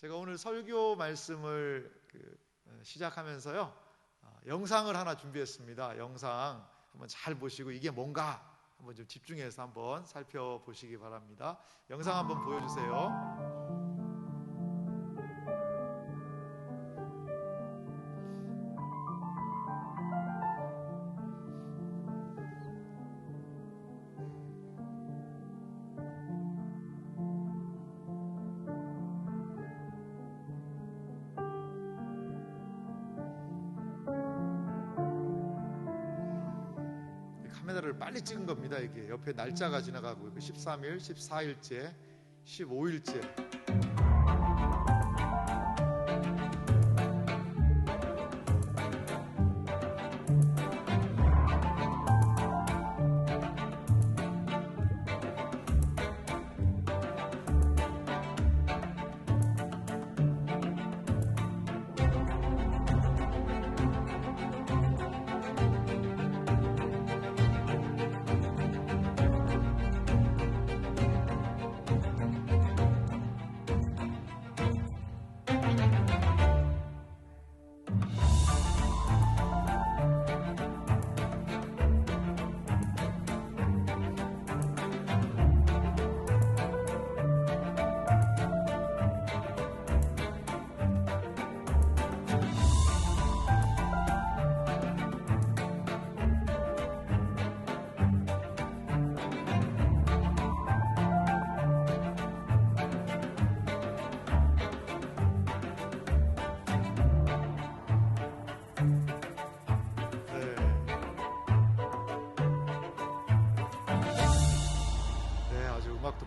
제가 오늘 설교 말씀을 시작하면서요, 영상을 하나 준비했습니다. 영상 한번 잘 보시고 이게 뭔가 한번 좀 집중해서 한번 살펴보시기 바랍니다. 영상 한번 보여주세요. 카메라를 빨리 찍은 겁니다. 이게 옆에 날짜가 지나가고 있고 13일, 14일째, 15일째.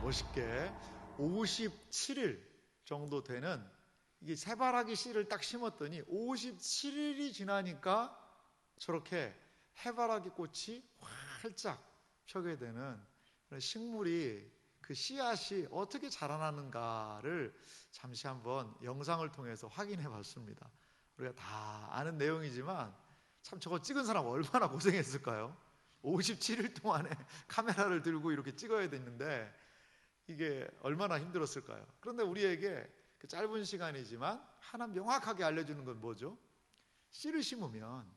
멋있게 57일 정도 되는 이게 새바라기 씨를 딱 심었더니 57일이 지나니까 저렇게 해바라기 꽃이 활짝 펴게 되는 식물이 그 씨앗이 어떻게 자라나는가를 잠시 한번 영상을 통해서 확인해 봤습니다. 우리가 다 아는 내용이지만 참 저거 찍은 사람 얼마나 고생했을까요? 57일 동안에 카메라를 들고 이렇게 찍어야 되는데 이게 얼마나 힘들었을까요? 그런데 우리에게 그 짧은 시간이지만 하나 명확하게 알려주는 건 뭐죠? 씨를 심으면,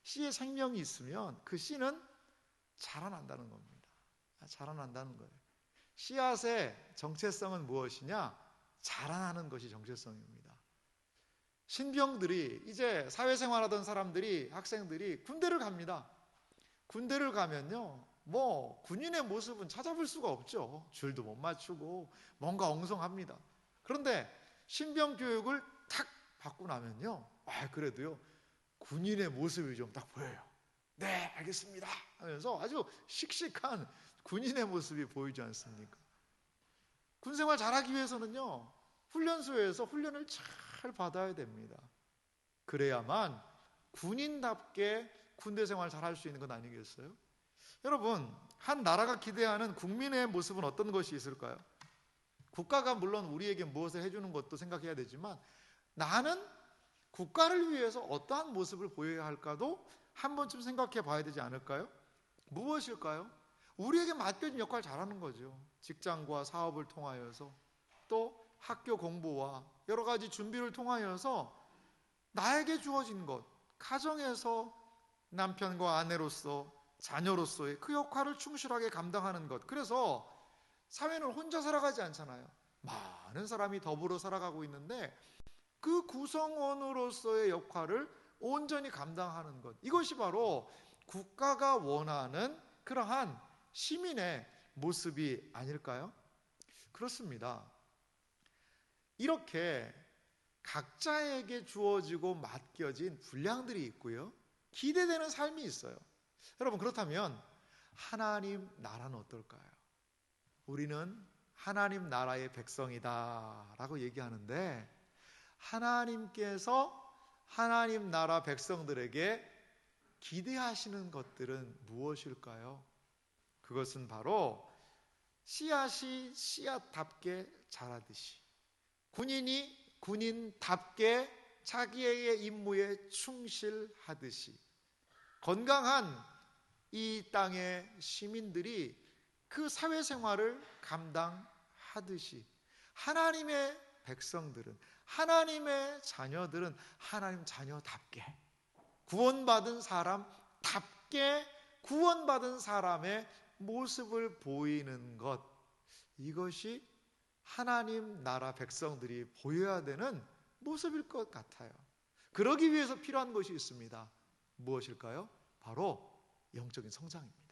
씨에 생명이 있으면 그 씨는 자라난다는 겁니다. 자라난다는 거예요. 씨앗의 정체성은 무엇이냐? 자라나는 것이 정체성입니다. 신병들이, 이제 사회생활하던 사람들이, 학생들이 군대를 갑니다. 군대를 가면요, 군인의 모습은 찾아볼 수가 없죠. 줄도 못 맞추고 뭔가 엉성합니다. 그런데 신병 교육을 탁 받고 나면요, 그래도요 군인의 모습이 좀 딱 보여요. 네, 알겠습니다 하면서 아주 씩씩한 군인의 모습이 보이지 않습니까? 군생활 잘하기 위해서는요, 훈련소에서 훈련을 잘 받아야 됩니다. 그래야만 군인답게 군대 생활 잘할 수 있는 건 아니겠어요? 여러분, 한 나라가 기대하는 국민의 모습은 어떤 것이 있을까요? 국가가 물론 우리에게 무엇을 해주는 것도 생각해야 되지만 나는 국가를 위해서 어떠한 모습을 보여야 할까도 한 번쯤 생각해 봐야 되지 않을까요? 무엇일까요? 우리에게 맡겨진 역할을 잘하는 거죠. 직장과 사업을 통하여서, 또 학교 공부와 여러 가지 준비를 통하여서 나에게 주어진 것, 가정에서 남편과 아내로서, 자녀로서의 그 역할을 충실하게 감당하는 것. 그래서 사회는 혼자 살아가지 않잖아요. 많은 사람이 더불어 살아가고 있는데 그 구성원으로서의 역할을 온전히 감당하는 것. 이것이 바로 국가가 원하는 그러한 시민의 모습이 아닐까요? 그렇습니다. 이렇게 각자에게 주어지고 맡겨진 분량들이 있고요, 기대되는 삶이 있어요. 여러분, 그렇다면 하나님 나라는 어떨까요? 우리는 하나님 나라의 백성이다 라고 얘기하는데, 하나님께서 하나님 나라 백성들에게 기대하시는 것들은 무엇일까요? 그것은 바로 씨앗이 씨앗답게 자라듯이, 군인이 군인답게 자기의 임무에 충실하듯이, 건강한 이 땅의 시민들이 그 사회생활을 감당하듯이 하나님의 백성들은, 하나님의 자녀들은 하나님 자녀답게, 구원받은 사람답게 구원받은 사람의 모습을 보이는 것, 이것이 하나님 나라 백성들이 보여야 되는 모습일 것 같아요. 그러기 위해서 필요한 것이 있습니다. 무엇일까요? 바로 영적인 성장입니다.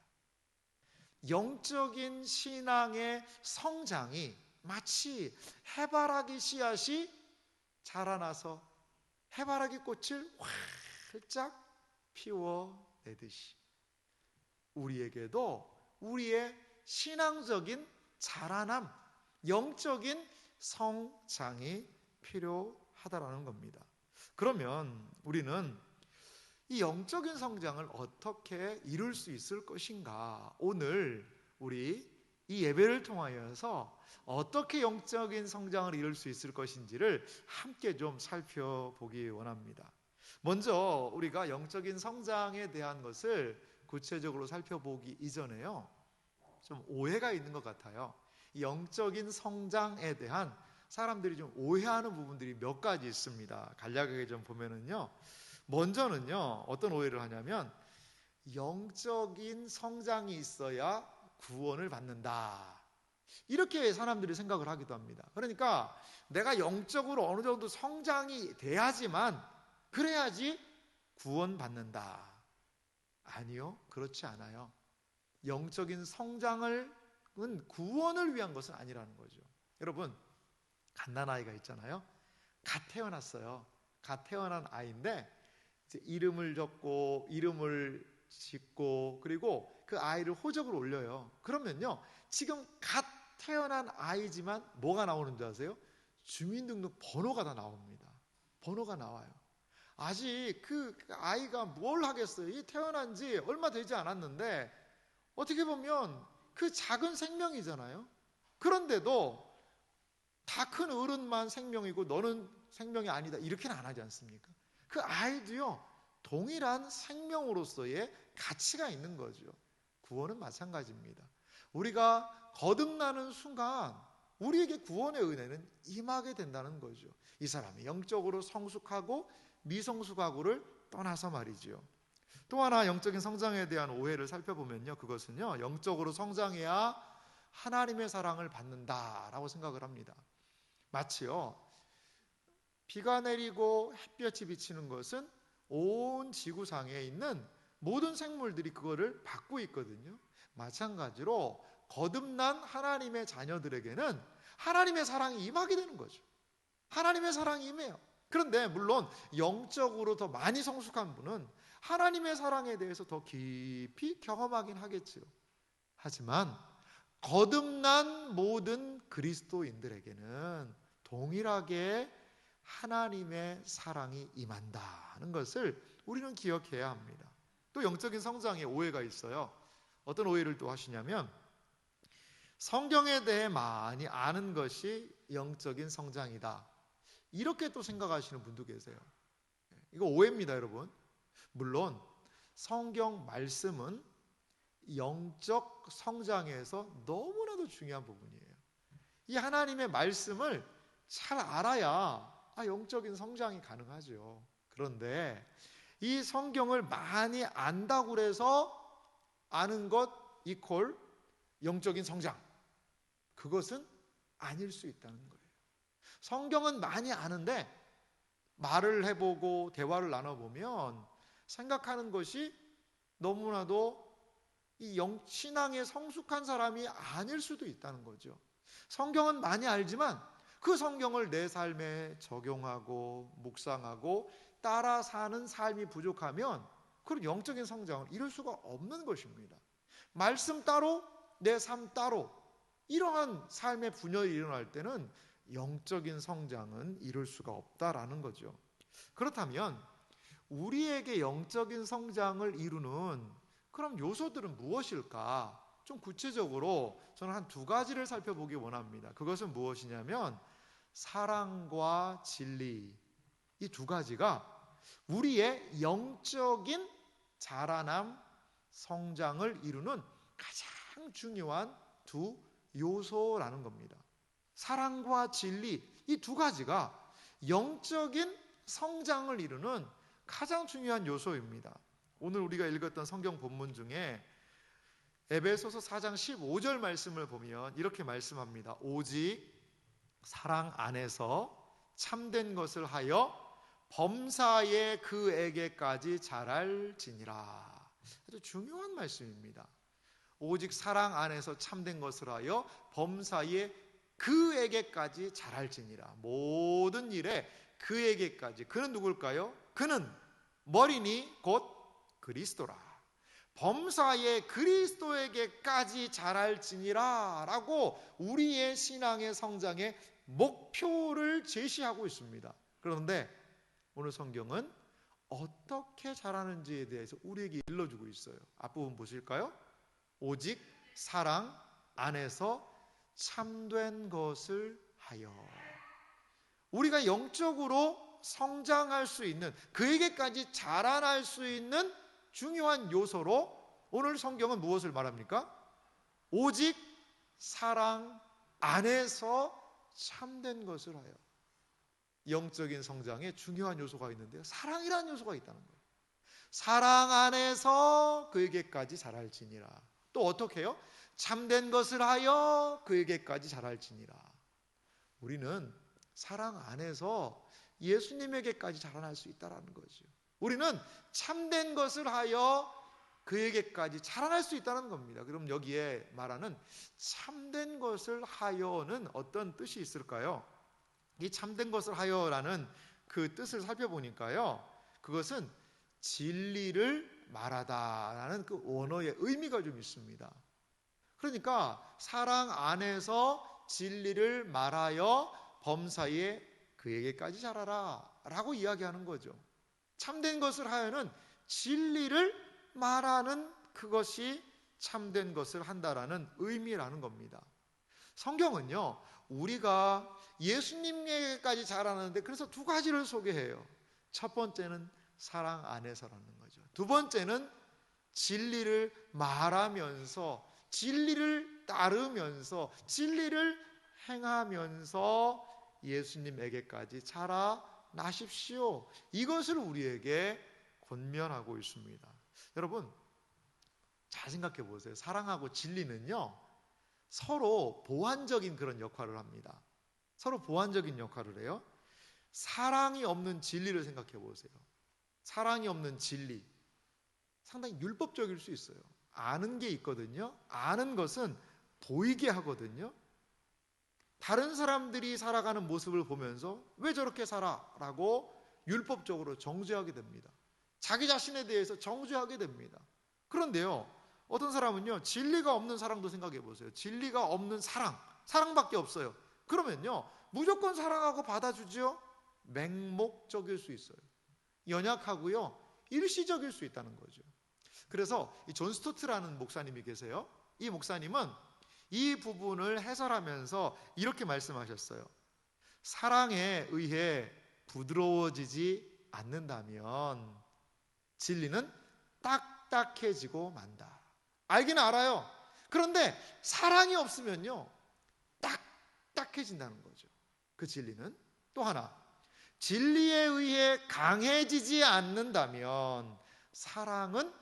영적인 신앙의 성장이 마치 해바라기 씨앗이 자라나서 해바라기 꽃을 활짝 피워내듯이 우리에게도 우리의 신앙적인 자라남, 영적인 성장이 필요하다라는 겁니다. 그러면 우리는 이 영적인 성장을 어떻게 이룰 수 있을 것인가? 오늘 우리 이 예배를 통하여서 어떻게 영적인 성장을 이룰 수 있을 것인지를 함께 좀 살펴보기 원합니다. 먼저 우리가 영적인 성장에 대한 것을 구체적으로 살펴보기 이전에요, 좀 오해가 있는 것 같아요. 이 영적인 성장에 대한 사람들이 좀 오해하는 부분들이 몇 가지 있습니다. 간략하게 좀 보면은요, 먼저는요, 어떤 오해를 하냐면 영적인 성장이 있어야 구원을 받는다, 이렇게 사람들이 생각을 하기도 합니다. 그러니까 내가 영적으로 어느 정도 성장이 돼야지만, 그래야지 구원받는다. 아니요, 그렇지 않아요. 영적인 성장은 구원을 위한 것은 아니라는 거죠. 여러분, 갓난아이가 있잖아요. 갓 태어났어요. 갓 태어난 아이인데 이제 이름을 적고 이름을 짓고 그리고 그 아이를 호적을 올려요. 그러면요, 지금 갓 태어난 아이지만 뭐가 나오는 줄 아세요? 주민등록 번호가 다 나옵니다. 번호가 나와요. 아직 그 아이가 뭘 하겠어요? 이 태어난 지 얼마 되지 않았는데 어떻게 보면 그 작은 생명이잖아요. 그런데도 다 큰 어른만 생명이고 너는 생명이 아니다, 이렇게는 안 하지 않습니까? 그 아이도요, 동일한 생명으로서의 가치가 있는 거죠. 구원은 마찬가지입니다. 우리가 거듭나는 순간 우리에게 구원의 은혜는 임하게 된다는 거죠. 이 사람이 영적으로 성숙하고 미성숙하고를 떠나서 말이죠. 또 하나 영적인 성장에 대한 오해를 살펴보면요, 그것은요, 영적으로 성장해야 하나님의 사랑을 받는다라고 생각을 합니다. 마치요, 비가 내리고 햇볕이 비치는 것은 온 지구상에 있는 모든 생물들이 그거를 받고 있거든요. 마찬가지로 거듭난 하나님의 자녀들에게는 하나님의 사랑이 임하게 되는 거죠. 하나님의 사랑이 임해요. 그런데 물론 영적으로 더 많이 성숙한 분은 하나님의 사랑에 대해서 더 깊이 경험하긴 하겠죠. 하지만 거듭난 모든 그리스도인들에게는 동일하게 하나님의 사랑이 임한다는 것을 우리는 기억해야 합니다. 또 영적인 성장에 오해가 있어요. 어떤 오해를 또 하시냐면 성경에 대해 많이 아는 것이 영적인 성장이다, 이렇게 또 생각하시는 분도 계세요. 이거 오해입니다, 여러분. 물론 성경 말씀은 영적 성장에서 너무나도 중요한 부분이에요. 이 하나님의 말씀을 잘 알아야 영적인 성장이 가능하죠. 그런데 이 성경을 많이 안다고 해서 아는 것 이퀄 영적인 성장, 그것은 아닐 수 있다는 거예요. 성경은 많이 아는데 말을 해보고 대화를 나눠보면 생각하는 것이 너무나도 이 신앙에 성숙한 사람이 아닐 수도 있다는 거죠. 성경은 많이 알지만 그 성경을 내 삶에 적용하고 묵상하고 따라 사는 삶이 부족하면 그런 영적인 성장을 이룰 수가 없는 것입니다. 말씀 따로 내 삶 따로 이러한 삶의 분열이 일어날 때는 영적인 성장은 이룰 수가 없다라는 거죠. 그렇다면 우리에게 영적인 성장을 이루는 그럼 요소들은 무엇일까? 좀 구체적으로 저는 한 두 가지를 살펴보기 원합니다. 그것은 무엇이냐면 사랑과 진리, 이 두 가지가 우리의 영적인 자라남, 성장을 이루는 가장 중요한 두 요소라는 겁니다. 사랑과 진리, 이 두 가지가 영적인 성장을 이루는 가장 중요한 요소입니다. 오늘 우리가 읽었던 성경 본문 중에 에베소서 4장 15절 말씀을 보면 이렇게 말씀합니다. 오직 사랑 안에서 참된 것을 하여 범사에 그에게까지 자랄지니라. 아주 중요한 말씀입니다. 오직 사랑 안에서 참된 것을 하여 범사에 그에게까지 자랄지니라. 모든 일에 그에게까지. 그는 누굴까요? 그는 머리니 곧 그리스도라. 범사에 그리스도에게까지 자랄지니라 라고 우리의 신앙의 성장의 목표를 제시하고 있습니다. 그런데 오늘 성경은 어떻게 자라는지에 대해서 우리에게 일러주고 있어요. 앞부분 보실까요? 오직 사랑 안에서 참된 것을 하여. 우리가 영적으로 성장할 수 있는, 그에게까지 자라날 수 있는 중요한 요소로 오늘 성경은 무엇을 말합니까? 오직 사랑 안에서 참된 것을 하여. 영적인 성장에 중요한 요소가 있는데요, 사랑이라는 요소가 있다는 거예요. 사랑 안에서 그에게까지 자랄지니라. 또 어떻게 해요? 참된 것을 하여 그에게까지 자랄지니라. 우리는 사랑 안에서 예수님에게까지 자라날 수 있다는 거죠. 우리는 참된 것을 하여 그에게까지 자라날 수 있다는 겁니다. 그럼 여기에 말하는 참된 것을 하여는 어떤 뜻이 있을까요? 이 참된 것을 하여라는 그 뜻을 살펴보니까요, 그것은 진리를 말하다라는 그 원어의 의미가 좀 있습니다. 그러니까 사랑 안에서 진리를 말하여 범사에 그에게까지 자라라 라고 이야기하는 거죠. 참된 것을 하여는 진리를 말하는 그것이 참된 것을 한다라는 의미라는 겁니다. 성경은요, 우리가 예수님에게까지 자라는데 그래서 두 가지를 소개해요. 첫 번째는 사랑 안에서라는 거죠. 두 번째는 진리를 말하면서, 진리를 따르면서, 진리를 행하면서 예수님에게까지 자라나십시오. 이것을 우리에게 권면하고 있습니다. 여러분, 잘 생각해 보세요. 사랑하고 진리는요, 서로 보완적인 그런 역할을 합니다. 서로 보완적인 역할을 해요. 사랑이 없는 진리를 생각해 보세요. 사랑이 없는 진리, 상당히 율법적일 수 있어요. 아는 게 있거든요. 아는 것은 보이게 하거든요. 다른 사람들이 살아가는 모습을 보면서 왜 저렇게 살아? 라고 율법적으로 정죄하게 됩니다. 자기 자신에 대해서 정죄하게 됩니다. 그런데요, 어떤 사람은요, 진리가 없는 사랑도 생각해 보세요. 진리가 없는 사랑밖에 없어요. 그러면요, 무조건 사랑하고 받아주죠? 맹목적일 수 있어요. 연약하고요, 일시적일 수 있다는 거죠. 그래서 이 존 스토트라는 목사님이 계세요. 이 목사님은 이 부분을 해설하면서 이렇게 말씀하셨어요. 사랑에 의해 부드러워지지 않는다면 진리는 딱딱해지고 만다. 알기는 알아요. 그런데 사랑이 없으면요, 딱딱해진다는 거죠. 그 진리는. 또 하나, 진리에 의해 강해지지 않는다면 사랑은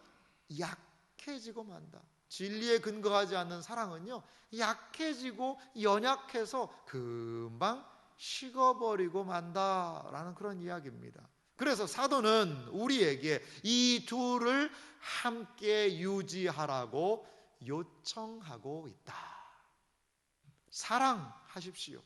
약해지고 만다. 진리에 근거하지 않는 사랑은요, 약해지고 연약해서 금방 식어버리고 만다라는 그런 이야기입니다. 그래서 사도는 우리에게 이 둘을 함께 유지하라고 요청하고 있다. 사랑하십시오.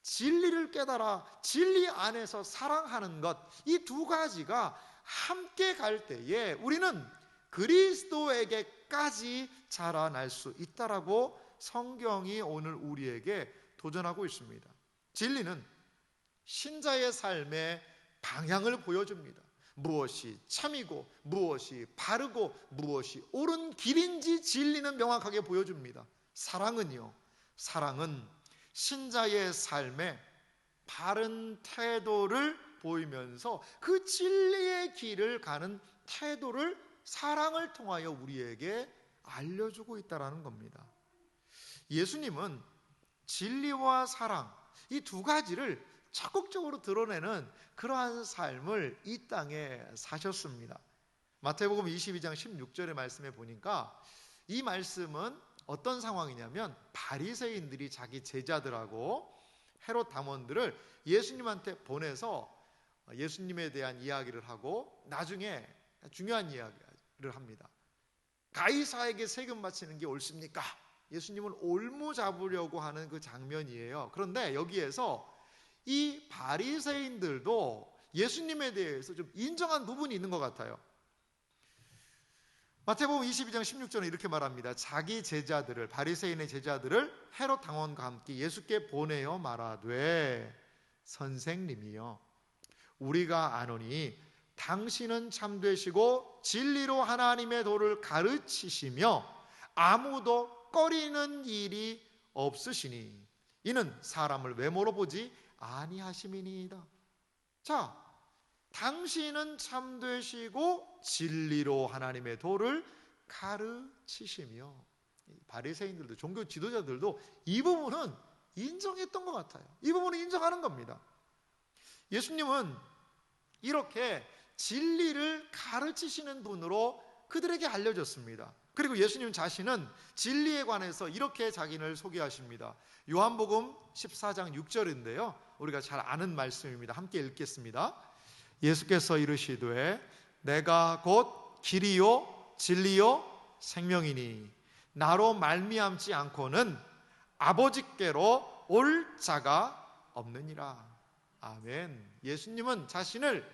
진리를 깨달아 진리 안에서 사랑하는 것, 이 두 가지가 함께 갈 때에 우리는 그리스도에게까지 자라날 수 있다라고 성경이 오늘 우리에게 도전하고 있습니다. 진리는 신자의 삶의 방향을 보여줍니다. 무엇이 참이고 무엇이 바르고 무엇이 옳은 길인지 진리는 명확하게 보여줍니다. 사랑은요, 사랑은 신자의 삶에 바른 태도를 보이면서 그 진리의 길을 가는 태도를 사랑을 통하여 우리에게 알려주고 있다는 겁니다. 예수님은 진리와 사랑, 이 두 가지를 적극적으로 드러내는 그러한 삶을 이 땅에 사셨습니다. 마태복음 22장 16절의 말씀에 보니까 이 말씀은 어떤 상황이냐면 바리새인들이 자기 제자들하고 헤롯 당원들을 예수님한테 보내서 예수님에 대한 이야기를 하고 나중에 중요한 이야기를 합니다. 가이사에게 세금 바치는 게 옳습니까? 예수님을 올무 잡으려고 하는 그 장면이에요. 그런데 여기에서 이 바리새인들도 예수님에 대해서 좀 인정한 부분이 있는 것 같아요. 마태복음 22장 16절은 이렇게 말합니다. 자기 제자들을, 바리새인의 제자들을 헤롯 당원과 함께 예수께 보내어 말하되 선생님이여 우리가 아노니 당신은 참되시고 진리로 하나님의 도를 가르치시며 아무도 꺼리는 일이 없으시니 이는 사람을 외모로 보지 아니하심이니이다. 자, 당신은 참되시고 진리로 하나님의 도를 가르치시며, 바리새인들도 종교 지도자들도 이 부분은 인정했던 것 같아요. 이 부분은 인정하는 겁니다. 예수님은 이렇게 진리를 가르치시는 분으로 그들에게 알려졌습니다. 그리고 예수님 자신은 진리에 관해서 이렇게 자기를 소개하십니다. 요한복음 14장 6절인데요 우리가 잘 아는 말씀입니다. 함께 읽겠습니다. 예수께서 이르시되 내가 곧 길이요 진리요 생명이니 나로 말미암지 않고는 아버지께로 올 자가 없느니라. 아멘. 예수님은 자신을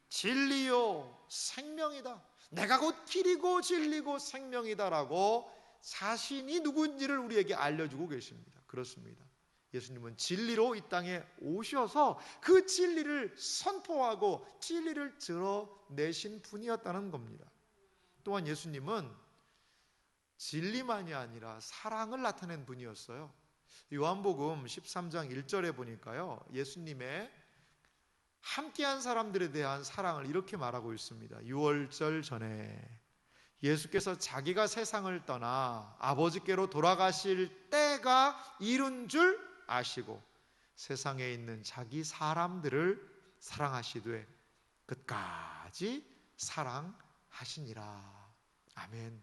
진리요 생명이다, 내가 곧 길이고 진리고 생명이다라고 자신이 누구인지를 우리에게 알려주고 계십니다. 그렇습니다. 예수님은 진리로 이 땅에 오셔서 그 진리를 선포하고 진리를 드러내신 분이었다는 겁니다. 또한 예수님은 진리만이 아니라 사랑을 나타낸 분이었어요. 요한복음 13장 1절에 보니까요 예수님의 함께한 사람들에 대한 사랑을 이렇게 말하고 있습니다. 6월절 전에 예수께서 자기가 세상을 떠나 아버지께로 돌아가실 때가 이른 줄 아시고 세상에 있는 자기 사람들을 사랑하시되 끝까지 사랑하시니라. 아멘.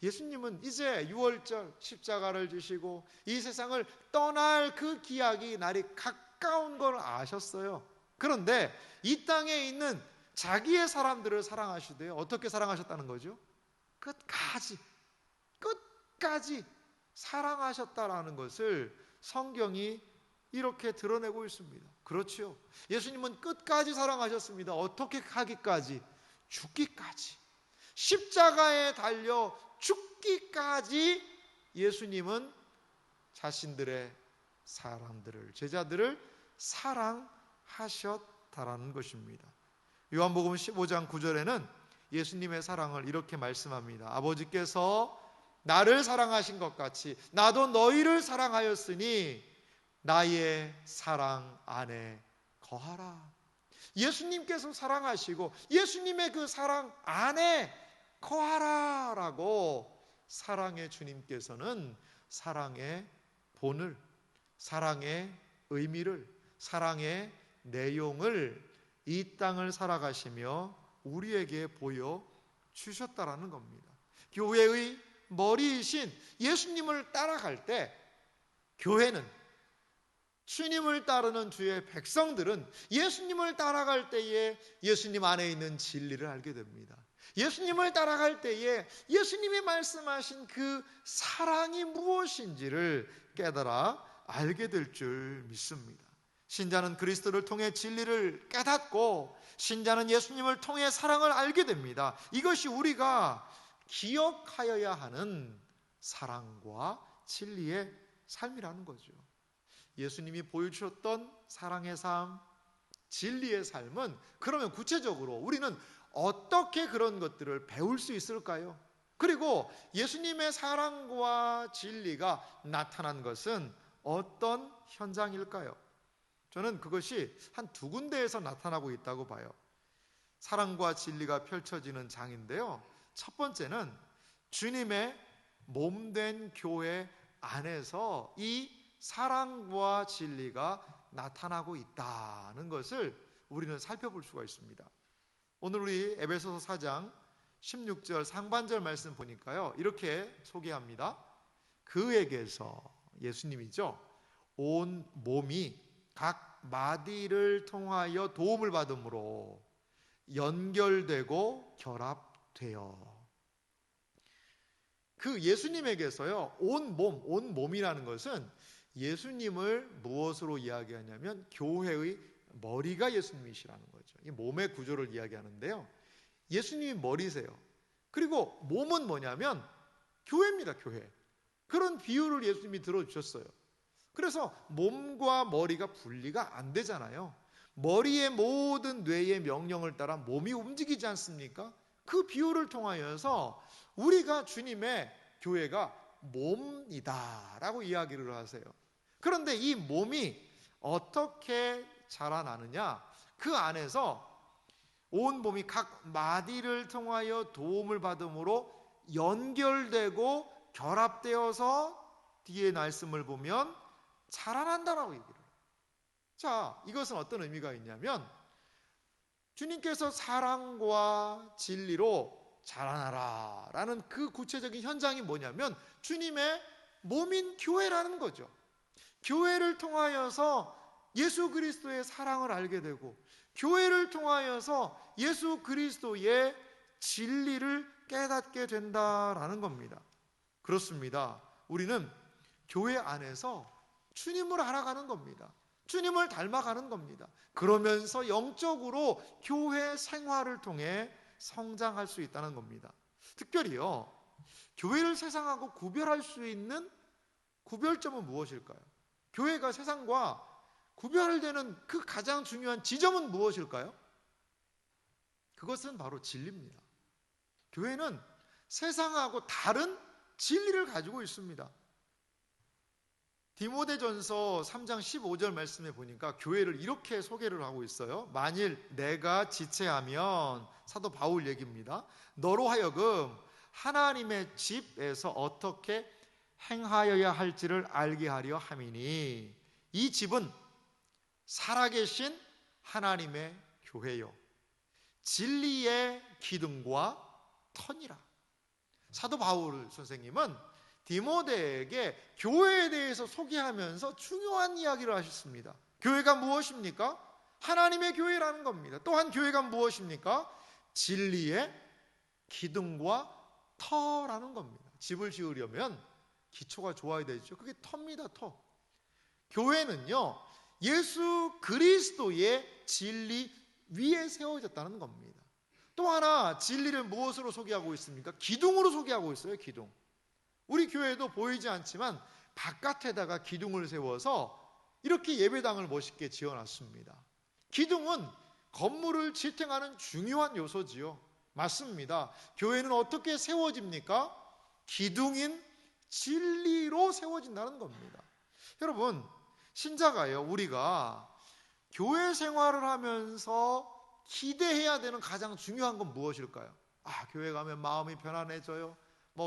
예수님은 이제 6월절 십자가를 지시고 이 세상을 떠날 그 기약이 날이 가까운 걸 아셨어요. 그런데 이 땅에 있는 자기의 사람들을 사랑하시되 어떻게 사랑하셨다는 거죠? 끝까지 사랑하셨다라는 것을 성경이 이렇게 드러내고 있습니다. 그렇죠. 예수님은 끝까지 사랑하셨습니다. 어떻게 하기까지? 죽기까지. 십자가에 달려 죽기까지 예수님은 자신들의 사람들을, 제자들을 사랑하셨다라는 것입니다. 요한복음 15장 9절에는 예수님의 사랑을 이렇게 말씀합니다. 아버지께서 나를 사랑하신 것 같이 나도 너희를 사랑하였으니 나의 사랑 안에 거하라. 예수님께서 사랑하시고 예수님의 그 사랑 안에 거하라라고 사랑의 주님께서는 사랑의 본을, 사랑의 의미를, 사랑의 내용을 이 땅을 살아가시며 우리에게 보여주셨다라는 겁니다. 교회의 머리이신 예수님을 따라갈 때 교회는, 주님을 따르는 주의 백성들은 예수님을 따라갈 때에 예수님 안에 있는 진리를 알게 됩니다. 예수님을 따라갈 때에 예수님이 말씀하신 그 사랑이 무엇인지를 깨달아 알게 될 줄 믿습니다. 신자는 그리스도를 통해 진리를 깨닫고 신자는 예수님을 통해 사랑을 알게 됩니다. 이것이 우리가 기억하여야 하는 사랑과 진리의 삶이라는 거죠. 예수님이 보여주셨던 사랑의 삶, 진리의 삶은 그러면 구체적으로 우리는 어떻게 그런 것들을 배울 수 있을까요? 그리고 예수님의 사랑과 진리가 나타난 것은 어떤 현장일까요? 저는 그것이 한 두 군데에서 나타나고 있다고 봐요. 사랑과 진리가 펼쳐지는 장인데요. 첫 번째는 주님의 몸된 교회 안에서 이 사랑과 진리가 나타나고 있다는 것을 우리는 살펴볼 수가 있습니다. 오늘 우리 에베소서 4장 16절 상반절 말씀 보니까요, 이렇게 소개합니다. 그에게서, 예수님이죠, 온 몸이 각 마디를 통하여 도움을 받음으로 연결되고 결합되어. 그 예수님에게서요, 온 몸이라는 것은 예수님을 무엇으로 이야기하냐면 교회의 머리가 예수님이시라는 거죠. 이 몸의 구조를 이야기하는데요, 예수님이 머리세요. 그리고 몸은 뭐냐면 교회입니다. 교회. 그런 비유를 예수님이 들어주셨어요. 그래서 몸과 머리가 분리가 안 되잖아요. 머리의 모든 뇌의 명령을 따라 몸이 움직이지 않습니까? 그 비유를 통하여서 우리가 주님의 교회가 몸이다라고 이야기를 하세요. 그런데 이 몸이 어떻게 자라나느냐? 그 안에서 온 몸이 각 마디를 통하여 도움을 받음으로 연결되고 결합되어서 뒤에 말씀을 보면 자라난다라고 얘기를 해요. 자, 이것은 어떤 의미가 있냐면 주님께서 사랑과 진리로 자라나라 라는 그 구체적인 현장이 뭐냐면 주님의 몸인 교회라는 거죠. 교회를 통하여서 예수 그리스도의 사랑을 알게 되고 교회를 통하여서 예수 그리스도의 진리를 깨닫게 된다라는 겁니다. 그렇습니다. 우리는 교회 안에서 주님을 알아가는 겁니다. 주님을 닮아가는 겁니다. 그러면서 영적으로 교회 생활을 통해 성장할 수 있다는 겁니다. 특별히요, 교회를 세상하고 구별할 수 있는 구별점은 무엇일까요? 교회가 세상과 구별되는 그 가장 중요한 지점은 무엇일까요? 그것은 바로 진리입니다. 교회는 세상하고 다른 진리를 가지고 있습니다. 디모데전서 3장 15절 말씀에 보니까 교회를 이렇게 소개를 하고 있어요. 만일 내가 지체하면, 사도 바울 얘기입니다, 너로 하여금 하나님의 집에서 어떻게 행하여야 할지를 알게 하려 함이니 이 집은 살아계신 하나님의 교회요 진리의 기둥과 터니라. 사도 바울 선생님은 디모데에게 교회에 대해서 소개하면서 중요한 이야기를 하셨습니다. 교회가 무엇입니까? 하나님의 교회라는 겁니다. 또한 교회가 무엇입니까? 진리의 기둥과 터라는 겁니다. 집을 지으려면 기초가 좋아야 되죠. 그게 터입니다. 터. 교회는요, 예수 그리스도의 진리 위에 세워졌다는 겁니다. 또 하나 진리를 무엇으로 소개하고 있습니까? 기둥으로 소개하고 있어요. 기둥. 우리 교회도 보이지 않지만 바깥에다가 기둥을 세워서 이렇게 예배당을 멋있게 지어놨습니다. 기둥은 건물을 지탱하는 중요한 요소지요. 맞습니다. 교회는 어떻게 세워집니까? 기둥인 진리로 세워진다는 겁니다. 여러분, 신자가요, 우리가 교회 생활을 하면서 기대해야 되는 가장 중요한 건 무엇일까요? 교회 가면 마음이 편안해져요.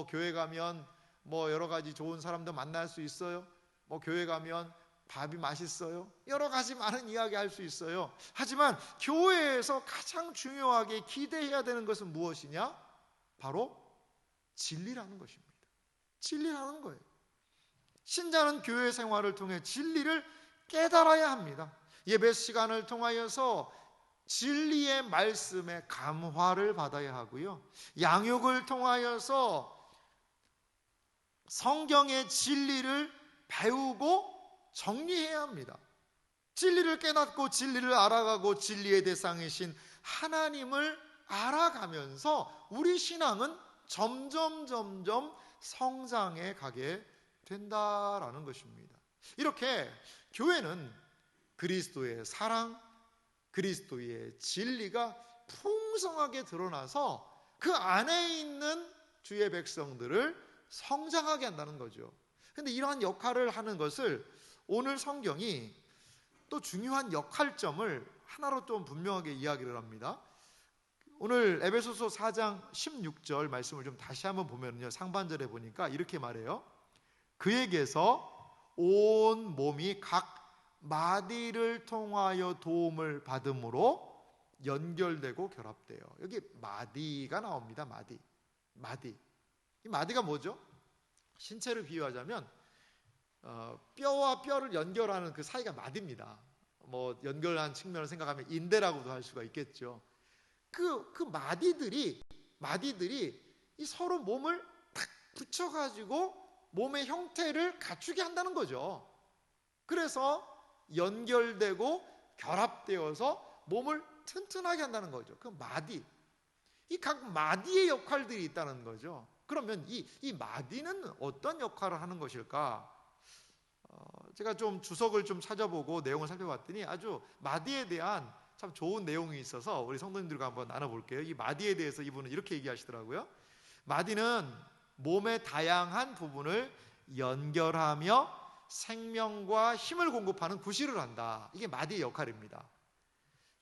교회 가면 여러 가지 좋은 사람들 만날 수 있어요. 교회 가면 밥이 맛있어요. 여러 가지 많은 이야기 할 수 있어요. 하지만 교회에서 가장 중요하게 기대해야 되는 것은 무엇이냐? 바로 진리라는 것입니다. 진리라는 거예요. 신자는 교회 생활을 통해 진리를 깨달아야 합니다. 예배 시간을 통하여서 진리의 말씀에 감화를 받아야 하고요, 양육을 통하여서 성경의 진리를 배우고 정리해야 합니다. 진리를 깨닫고 진리를 알아가고 진리의 대상이신 하나님을 알아가면서 우리 신앙은 점점 성장해 가게 된다라는 것입니다. 이렇게 교회는 그리스도의 사랑, 그리스도의 진리가 풍성하게 드러나서 그 안에 있는 주의 백성들을 성장하게 한다는 거죠. 그런데 이러한 역할을 하는 것을 오늘 성경이 또 중요한 역할점을 하나로 좀 분명하게 이야기를 합니다. 오늘 에베소서 4장 16절 말씀을 좀 다시 한번 보면요, 상반절에 보니까 이렇게 말해요. 그에게서 온 몸이 각 마디를 통하여 도움을 받음으로 연결되고 결합돼요. 여기 마디가 나옵니다. 마디. 이 마디가 뭐죠? 신체를 비유하자면 뼈와 뼈를 연결하는 그 사이가 마디입니다. 뭐 연결한 측면을 생각하면 인대라고도 할 수가 있겠죠. 그 마디들이 이 서로 몸을 탁 붙여가지고 몸의 형태를 갖추게 한다는 거죠. 그래서 연결되고 결합되어서 몸을 튼튼하게 한다는 거죠. 그 마디, 이 각 마디의 역할들이 있다는 거죠. 그러면 이 마디는 어떤 역할을 하는 것일까? 제가 좀 주석을 좀 찾아보고 내용을 살펴봤더니 아주 마디에 대한 참 좋은 내용이 있어서 우리 성도님들과 한번 나눠볼게요. 이 마디에 대해서 이분은 이렇게 얘기하시더라고요. 마디는 몸의 다양한 부분을 연결하며 생명과 힘을 공급하는 구실을 한다. 이게 마디의 역할입니다.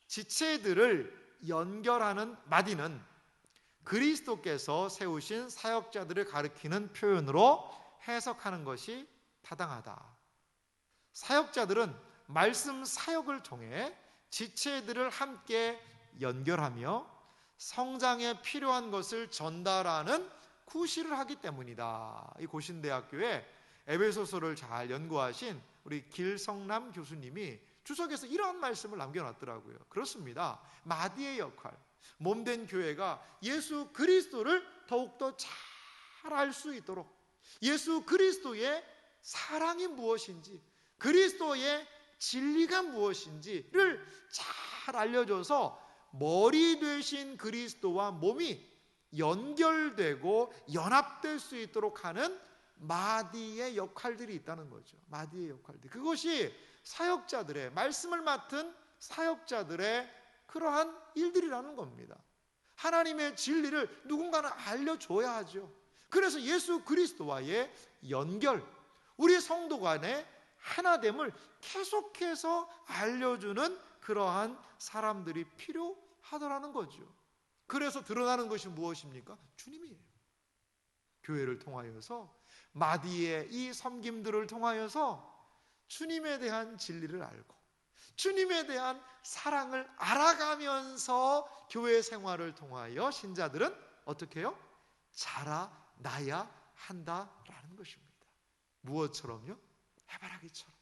지체들을 연결하는 마디는 그리스도께서 세우신 사역자들을 가리키는 표현으로 해석하는 것이 타당하다. 사역자들은 말씀 사역을 통해 지체들을 함께 연결하며 성장에 필요한 것을 전달하는 구실을 하기 때문이다. 이 고신대학교에 에베소서를 잘 연구하신 우리 길성남 교수님이 주석에서 이러한 말씀을 남겨놨더라고요. 그렇습니다. 마디의 역할, 몸된 교회가 예수 그리스도를 더욱더 잘 알 수 있도록 예수 그리스도의 사랑이 무엇인지, 그리스도의 진리가 무엇인지를 잘 알려줘서 머리 되신 그리스도와 몸이 연결되고 연합될 수 있도록 하는 마디의 역할들이 있다는 거죠. 마디의 역할들. 그것이 사역자들의, 말씀을 맡은 사역자들의 그러한 일들이라는 겁니다. 하나님의 진리를 누군가는 알려줘야 하죠. 그래서 예수 그리스도와의 연결, 우리 성도 간의 하나됨을 계속해서 알려주는 그러한 사람들이 필요하더라는 거죠. 그래서 드러나는 것이 무엇입니까? 주님이에요. 교회를 통하여서, 마디의 이 섬김들을 통하여서 주님에 대한 진리를 알고 주님에 대한 사랑을 알아가면서 교회 생활을 통하여 신자들은 어떻게 해요? 자라나야 한다라는 것입니다. 무엇처럼요? 해바라기처럼.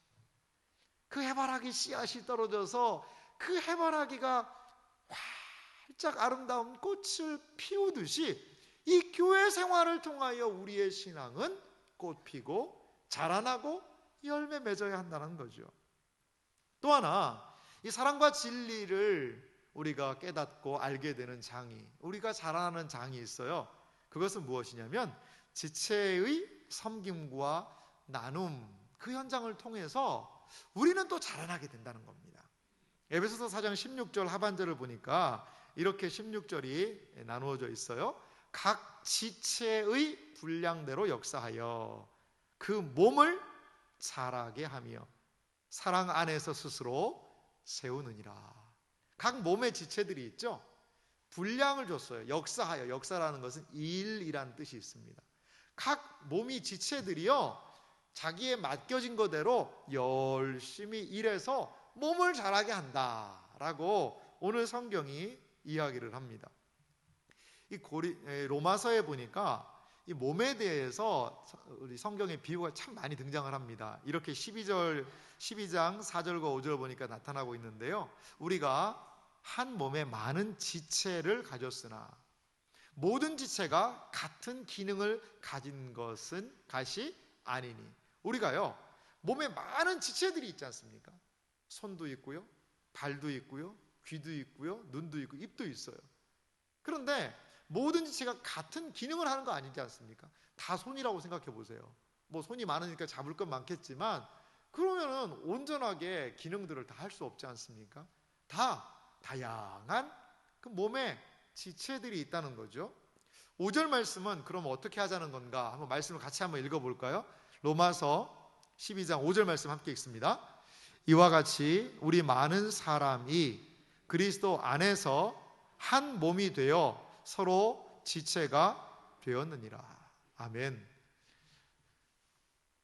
그 해바라기 씨앗이 떨어져서 그 해바라기가 활짝 아름다운 꽃을 피우듯이 이 교회 생활을 통하여 우리의 신앙은 꽃 피고 자라나고 열매 맺어야 한다는 거죠. 또 하나, 이 사랑과 진리를 우리가 깨닫고 알게 되는 장이, 우리가 자라나는 장이 있어요. 그것은 무엇이냐면 지체의 섬김과 나눔, 그 현장을 통해서 우리는 또 자라나게 된다는 겁니다. 에베소서 4장 16절 하반절을 보니까 이렇게 16절이 나누어져 있어요. 각 지체의 분량대로 역사하여 그 몸을 자라게 하며 사랑 안에서 스스로 세우느니라. 각 몸의 지체들이 있죠. 분량을 줬어요. 역사하여, 역사라는 것은 일이라는 뜻이 있습니다. 각 몸이 지체들이요, 자기에 맡겨진 거대로 열심히 일해서 몸을 자라게 한다라고 오늘 성경이 이야기를 합니다. 이 로마서에 보니까 이 몸에 대해서 우리 성경의 비유가 참 많이 등장을 합니다. 이렇게 12장 4절과 5절 보니까 나타나고 있는데요. 우리가 한 몸에 많은 지체를 가졌으나 모든 지체가 같은 기능을 가진 것은 가시 아니니. 우리가요, 몸에 많은 지체들이 있지 않습니까? 손도 있고요, 발도 있고요, 귀도 있고요, 눈도 있고, 입도 있어요. 그런데 모든 지체가 같은 기능을 하는 거 아니지 않습니까? 다 손이라고 생각해 보세요. 뭐 손이 많으니까 잡을 건 많겠지만 그러면은 온전하게 기능들을 다 할 수 없지 않습니까? 다 다양한 그 몸에 지체들이 있다는 거죠. 5절 말씀은 그럼 어떻게 하자는 건가? 한번 말씀을 같이 한번 읽어볼까요? 로마서 12장 5절 말씀 함께 읽습니다. 이와 같이 우리 많은 사람이 그리스도 안에서 한 몸이 되어 서로 지체가 되었느니라. 아멘.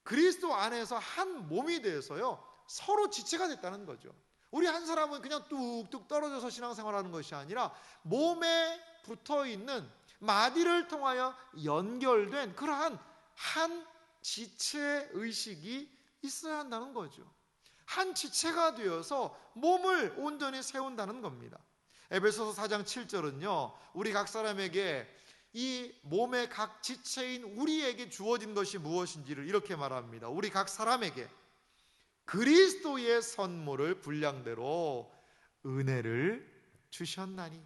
그리스도 안에서 한 몸이 돼서요 서로 지체가 됐다는 거죠. 우리 한 사람은 그냥 뚝뚝 떨어져서 신앙생활하는 것이 아니라 몸에 붙어있는 마디를 통하여 연결된 그러한 한 지체의식이 있어야 한다는 거죠. 한 지체가 되어서 몸을 온전히 세운다는 겁니다. 에베소서 4장 7절은요 우리 각 사람에게 이 몸의 각 지체인 우리에게 주어진 것이 무엇인지를 이렇게 말합니다. 우리 각 사람에게 그리스도의 선물을 분량대로 은혜를 주셨나니,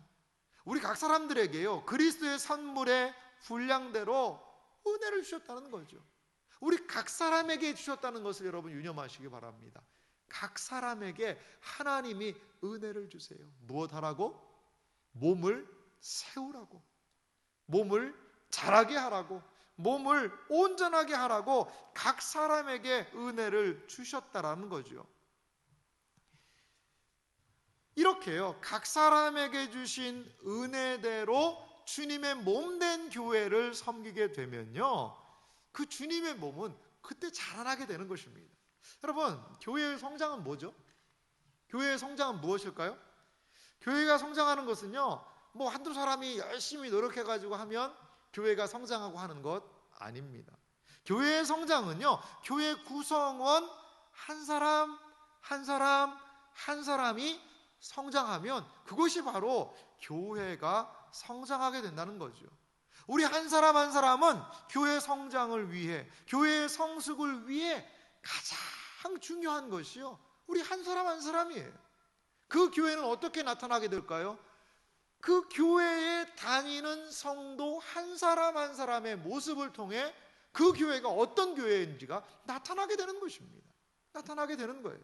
우리 각 사람들에게요 그리스도의 선물의 분량대로 은혜를 주셨다는 거죠. 우리 각 사람에게 주셨다는 것을 여러분 유념하시기 바랍니다. 각 사람에게 하나님이 은혜를 주세요. 무엇 하라고? 몸을 세우라고, 몸을 자라게 하라고, 몸을 온전하게 하라고 각 사람에게 은혜를 주셨다라는 거죠. 이렇게요 각 사람에게 주신 은혜대로 주님의 몸된 교회를 섬기게 되면요 그 주님의 몸은 그때 자라나게 되는 것입니다. 여러분, 교회의 성장은 뭐죠? 교회의 성장은 무엇일까요? 교회가 성장하는 것은요 뭐 한두 사람이 열심히 노력해가지고 하면 교회가 성장하고 하는 것 아닙니다. 교회의 성장은요 교회 구성원 한 사람 한 사람 한 사람이 성장하면 그것이 바로 교회가 성장하게 된다는 거죠. 우리 한 사람 한 사람은 교회 성장을 위해, 교회의 성숙을 위해 가장 중요한 것이요 우리 한 사람 한 사람이에요. 그 교회는 어떻게 나타나게 될까요? 그 교회에 다니는 성도 한 사람 한 사람의 모습을 통해 그 교회가 어떤 교회인지가 나타나게 되는 것입니다. 나타나게 되는 거예요.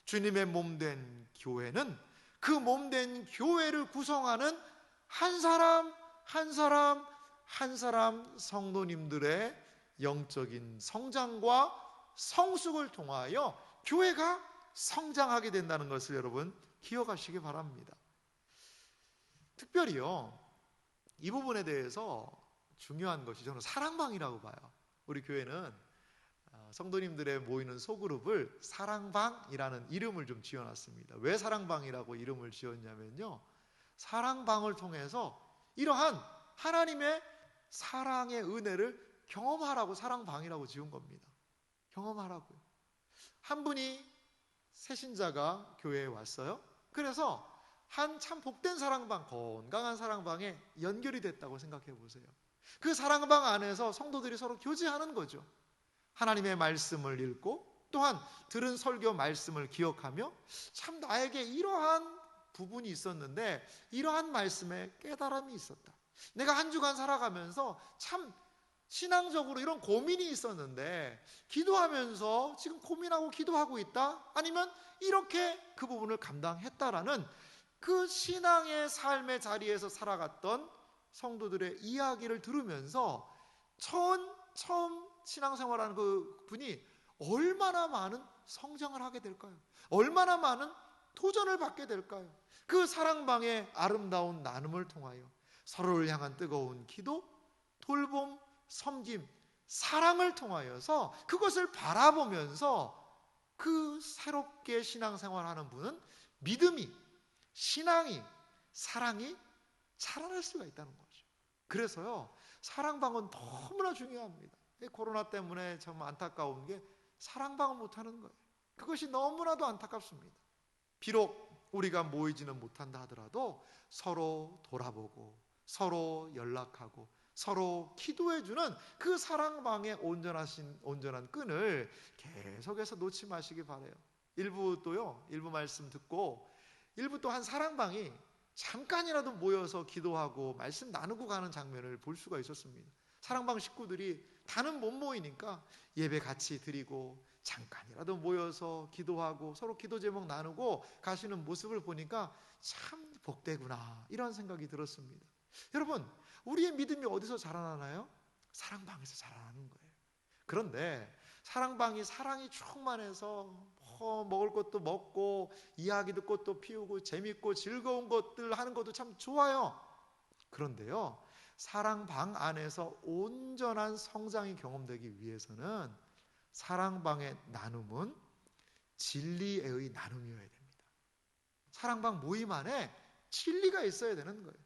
주님의 몸된 교회는 그 몸된 교회를 구성하는 한 사람 한 사람 한 사람 성도님들의 영적인 성장과 성숙을 통하여 교회가 성장하게 된다는 것을 여러분 기억하시기 바랍니다. 특별히요 이 부분에 대해서 중요한 것이 저는 사랑방이라고 봐요. 우리 교회는 성도님들의 모이는 소그룹을 사랑방이라는 이름을 좀 지어놨습니다. 왜 사랑방이라고 이름을 지었냐면요 사랑방을 통해서 이러한 하나님의 사랑의 은혜를 경험하라고 사랑방이라고 지은 겁니다. 경험하라고요. 한 분이 새신자가 교회에 왔어요. 그래서 한 참 복된 사랑방, 건강한 사랑방에 연결이 됐다고 생각해 보세요. 그 사랑방 안에서 성도들이 서로 교제하는 거죠. 하나님의 말씀을 읽고 또한 들은 설교 말씀을 기억하며 참 나에게 이러한 부분이 있었는데 이러한 말씀에 깨달음이 있었다. 내가 한 주간 살아가면서 참 신앙적으로 이런 고민이 있었는데 기도하면서 지금 고민하고 기도하고 있다? 아니면 이렇게 그 부분을 감당했다라는 그 신앙의 삶의 자리에서 살아갔던 성도들의 이야기를 들으면서 처음 신앙생활하는 그 분이 얼마나 많은 성장을 하게 될까요? 얼마나 많은 도전을 받게 될까요? 그 사랑방의 아름다운 나눔을 통하여 서로를 향한 뜨거운 기도, 돌봄, 섬김, 사랑을 통하여서 그것을 바라보면서 그 새롭게 신앙생활하는 분은 믿음이, 신앙이, 사랑이 자라날 수가 있다는 거죠. 그래서요 사랑방은 너무나 중요합니다. 코로나 때문에 정말 안타까운 게 사랑방을 못하는 거예요. 그것이 너무나도 안타깝습니다. 비록 우리가 모이지는 못한다 하더라도 서로 돌아보고 서로 연락하고 서로 기도해주는 그 사랑방의 온전한 끈을 계속해서 놓지 마시기 바라요. 일부 말씀 듣고 일부 또 한 사랑방이 잠깐이라도 모여서 기도하고 말씀 나누고 가는 장면을 볼 수가 있었습니다. 사랑방 식구들이 다는 못 모이니까 예배 같이 드리고 잠깐이라도 모여서 기도하고 서로 기도 제목 나누고 가시는 모습을 보니까 참 복되구나 이런 생각이 들었습니다. 여러분, 우리의 믿음이 어디서 자라나나요? 사랑방에서 자라나는 거예요. 그런데 사랑방이 사랑이 충만해서 먹을 것도 먹고 이야기 듣고 또 피우고 재밌고 즐거운 것들 하는 것도 참 좋아요. 그런데요 사랑방 안에서 온전한 성장이 경험되기 위해서는 사랑방의 나눔은 진리의 나눔이어야 됩니다. 사랑방 모임 안에 진리가 있어야 되는 거예요.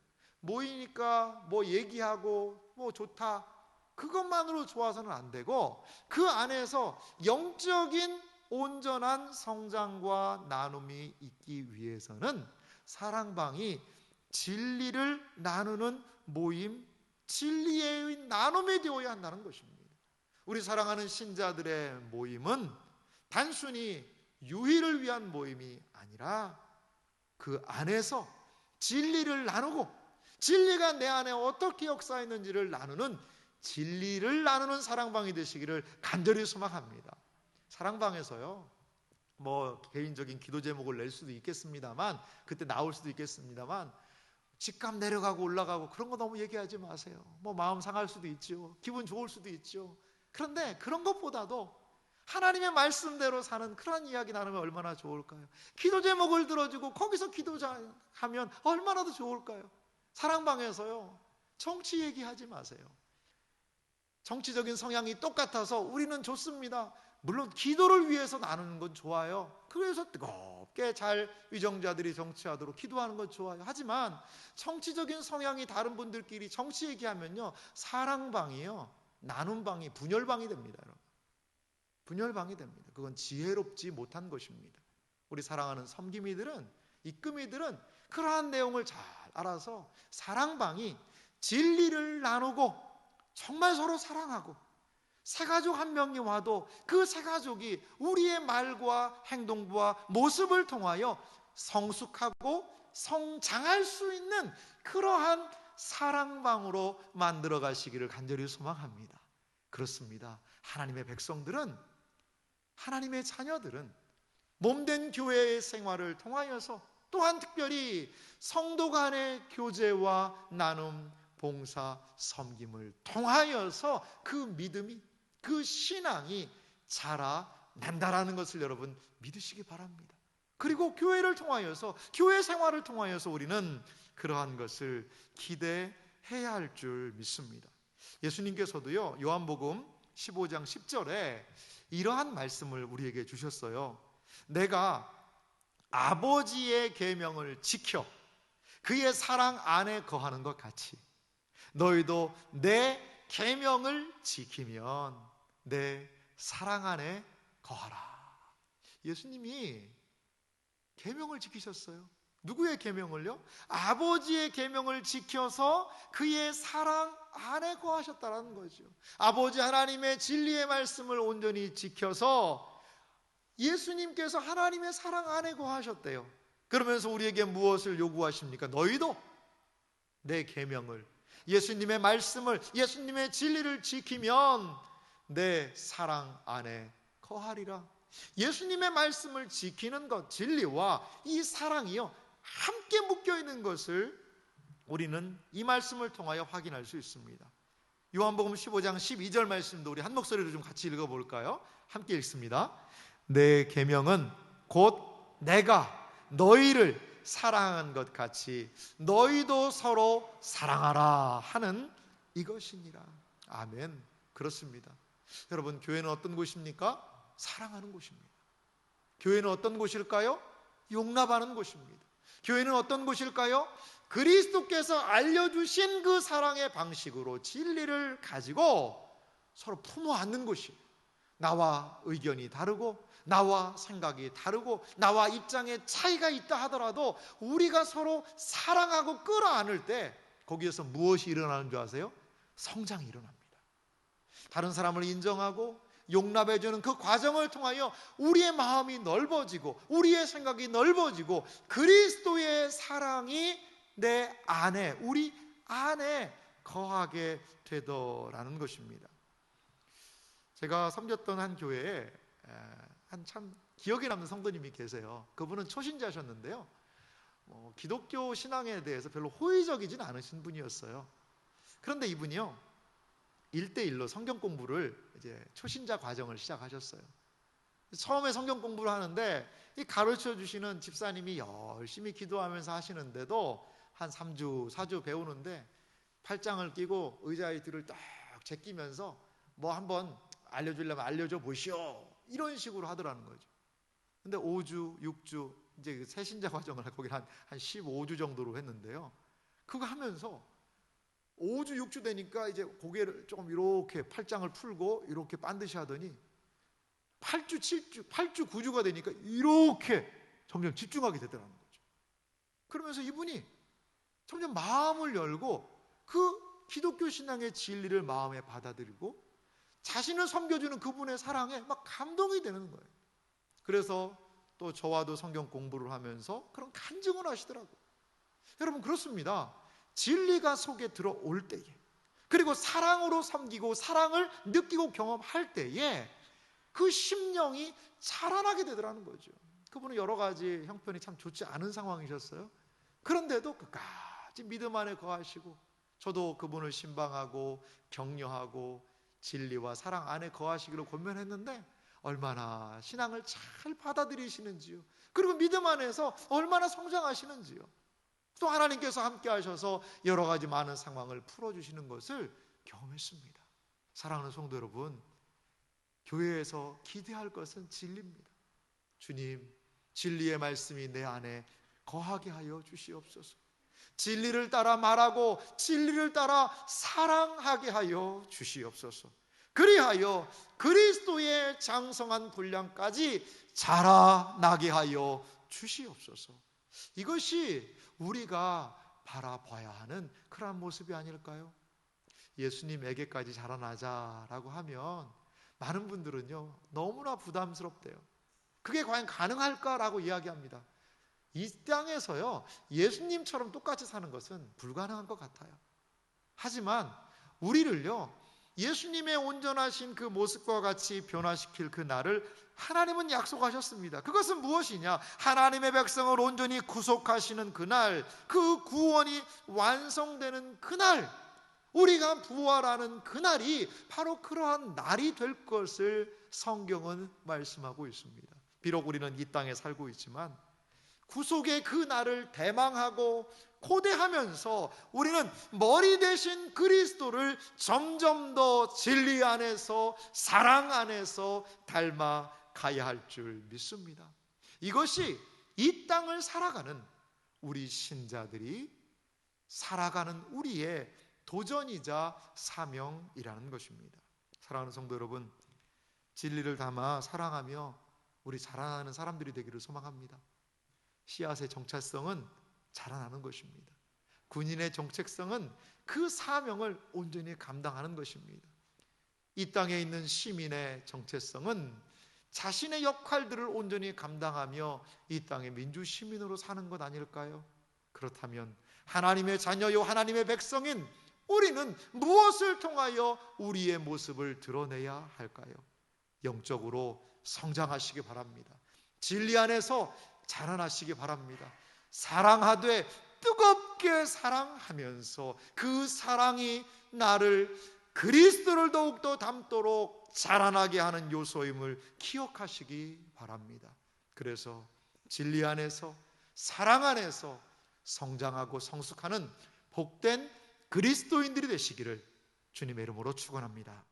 모이니까 뭐 얘기하고 뭐 좋다, 그것만으로 좋아서는 안 되고, 그 안에서 영적인 온전한 성장과 나눔이 있기 위해서는 사랑방이 진리를 나누는 모임, 진리의 나눔이 되어야 한다는 것입니다. 우리 사랑하는 신자들의 모임은 단순히 유희를 위한 모임이 아니라 그 안에서 진리를 나누고, 진리가 내 안에 어떻게 역사했는지를 나누는, 진리를 나누는 사랑방이 되시기를 간절히 소망합니다. 사랑방에서요, 뭐 개인적인 기도 제목을 낼 수도 있겠습니다만, 그때 나올 수도 있겠습니다만, 집값 내려가고 올라가고 그런 거 너무 얘기하지 마세요. 뭐 마음 상할 수도 있죠. 기분 좋을 수도 있죠. 그런데 그런 것보다도 하나님의 말씀대로 사는 그런 이야기 나누면 얼마나 좋을까요? 기도 제목을 들어주고 거기서 기도하면 얼마나 더 좋을까요? 사랑방에서요, 정치 얘기하지 마세요. 정치적인 성향이 똑같아서 우리는 좋습니다. 물론 기도를 위해서 나누는 건 좋아요. 그래서 뜨겁게 잘 위정자들이 정치하도록 기도하는 건 좋아요. 하지만 정치적인 성향이 다른 분들끼리 정치 얘기하면요, 사랑방이요, 나눔방이 분열방이 됩니다. 여러분, 분열방이 됩니다. 그건 지혜롭지 못한 것입니다. 우리 사랑하는 섬김이들은, 입금이들은 그러한 내용을 잘 알아서 사랑방이 진리를 나누고 정말 서로 사랑하고, 새가족 한 명이 와도 그 새가족이 우리의 말과 행동과 모습을 통하여 성숙하고 성장할 수 있는 그러한 사랑방으로 만들어 가시기를 간절히 소망합니다. 그렇습니다. 하나님의 백성들은, 하나님의 자녀들은 몸된 교회의 생활을 통하여서, 또한 특별히 성도 간의 교제와 나눔, 봉사, 섬김을 통하여서 그 믿음이, 그 신앙이 자라난다라는 것을 여러분 믿으시기 바랍니다. 그리고 교회를 통하여서, 교회 생활을 통하여서 우리는 그러한 것을 기대해야 할 줄 믿습니다. 예수님께서도요, 요한복음 15장 10절에 이러한 말씀을 우리에게 주셨어요. 내가 아버지의 계명을 지켜 그의 사랑 안에 거하는 것 같이 너희도 내 계명을 지키면 내 사랑 안에 거하라. 예수님이 계명을 지키셨어요. 누구의 계명을요? 아버지의 계명을 지켜서 그의 사랑 안에 거하셨다는 거죠. 아버지 하나님의 진리의 말씀을 온전히 지켜서 예수님께서 하나님의 사랑 안에 거하셨대요. 그러면서 우리에게 무엇을 요구하십니까? 너희도 내 계명을, 예수님의 말씀을, 예수님의 진리를 지키면 내 사랑 안에 거하리라. 예수님의 말씀을 지키는 것, 진리와 이 사랑이요, 함께 묶여있는 것을 우리는 이 말씀을 통하여 확인할 수 있습니다. 요한복음 15장 12절 말씀도 우리 한 목소리로 좀 같이 읽어볼까요? 함께 읽습니다. 내 계명은 곧 내가 너희를 사랑한 것 같이 너희도 서로 사랑하라 하는 이것이니라. 아멘. 그렇습니다. 여러분, 교회는 어떤 곳입니까? 사랑하는 곳입니다. 교회는 어떤 곳일까요? 용납하는 곳입니다. 교회는 어떤 곳일까요? 그리스도께서 알려주신 그 사랑의 방식으로 진리를 가지고 서로 품어 안는 곳이에요. 나와 의견이 다르고, 나와 생각이 다르고, 나와 입장에 차이가 있다 하더라도 우리가 서로 사랑하고 끌어안을 때 거기에서 무엇이 일어나는 줄 아세요? 성장이 일어납니다. 다른 사람을 인정하고 용납해주는 그 과정을 통하여 우리의 마음이 넓어지고, 우리의 생각이 넓어지고, 그리스도의 사랑이 내 안에, 우리 안에 거하게 되더라는 것입니다. 제가 섬겼던 한 교회에 한 참 기억에 남는 성도님이 계세요. 그분은 초신자셨는데요, 기독교 신앙에 대해서 별로 호의적이진 않으신 분이었어요. 그런데 이분이요, 1대1로 성경 공부를, 이제 초신자 과정을 시작하셨어요. 처음에 성경 공부를 하는데 이 가르쳐 주시는 집사님이 열심히 기도하면서 하시는데도 한 3주, 4주 배우는데 팔짱을 끼고 의자의 뒤를 딱 제끼면서 뭐 한번 알려주려면 알려줘 보시오. 이런 식으로 하더라는 거죠. 근데 5주, 6주, 이제 그 새신자 과정을 거기 한 15주 정도로 했는데요. 그거 하면서 5주, 6주 되니까 이제 고개를 조금 이렇게 팔짱을 풀고 이렇게 반드시 하더니 8주, 7주, 8주, 9주가 되니까 이렇게 점점 집중하게 되더라는 거죠. 그러면서 이분이 점점 마음을 열고 그 기독교 신앙의 진리를 마음에 받아들이고 자신을 섬겨주는 그분의 사랑에 막 감동이 되는 거예요. 그래서 또 저와도 성경 공부를 하면서 그런 간증을 하시더라고요. 여러분, 그렇습니다. 진리가 속에 들어올 때에, 그리고 사랑으로 섬기고 사랑을 느끼고 경험할 때에 그 심령이 자라나게 되더라는 거죠. 그분은 여러 가지 형편이 참 좋지 않은 상황이셨어요. 그런데도 끝까지 믿음 안에 거하시고, 저도 그분을 신방하고 격려하고 진리와 사랑 안에 거하시기로 권면했는데 얼마나 신앙을 잘 받아들이시는지요. 그리고 믿음 안에서 얼마나 성장하시는지요. 또 하나님께서 함께 하셔서 여러 가지 많은 상황을 풀어주시는 것을 경험했습니다. 사랑하는 성도 여러분, 교회에서 기대할 것은 진리입니다. 주님, 진리의 말씀이 내 안에 거하게 하여 주시옵소서. 진리를 따라 말하고 진리를 따라 사랑하게 하여 주시옵소서. 그리하여 그리스도의 장성한 분량까지 자라나게 하여 주시옵소서. 이것이 우리가 바라봐야 하는 그러한 모습이 아닐까요? 예수님에게까지 자라나자라고 하면 많은 분들은요, 너무나 부담스럽대요. 그게 과연 가능할까라고 이야기합니다. 이 땅에서요, 예수님처럼 똑같이 사는 것은 불가능한 것 같아요. 하지만 우리를요, 예수님의 온전하신 그 모습과 같이 변화시킬 그 날을 하나님은 약속하셨습니다. 그것은 무엇이냐? 하나님의 백성을 온전히 구속하시는 그날, 그 구원이 완성되는 그날, 우리가 부활하는 그날이 바로 그러한 날이 될 것을 성경은 말씀하고 있습니다. 비록 우리는 이 땅에 살고 있지만 구속의 그 날을 대망하고 고대하면서 우리는 머리 대신 그리스도를 점점 더 진리 안에서 사랑 안에서 닮아가야 할 줄 믿습니다. 이것이 이 땅을 살아가는 우리 신자들이 살아가는 우리의 도전이자 사명이라는 것입니다. 사랑하는 성도 여러분, 진리를 담아 사랑하며 우리 자라나는 사람들이 되기를 소망합니다. 씨앗의 정체성은 자라나는 것입니다. 군인의 정체성은 그 사명을 온전히 감당하는 것입니다. 이 땅에 있는 시민의 정체성은 자신의 역할들을 온전히 감당하며 이 땅의 민주시민으로 사는 것 아닐까요? 그렇다면 하나님의 자녀요 하나님의 백성인 우리는 무엇을 통하여 우리의 모습을 드러내야 할까요? 영적으로 성장하시기 바랍니다. 진리 안에서 자라나시기 바랍니다. 사랑하되 뜨겁게 사랑하면서 그 사랑이 나를 그리스도를 더욱더 닮도록 자라나게 하는 요소임을 기억하시기 바랍니다. 그래서 진리 안에서 사랑 안에서 성장하고 성숙하는 복된 그리스도인들이 되시기를 주님의 이름으로 축원합니다.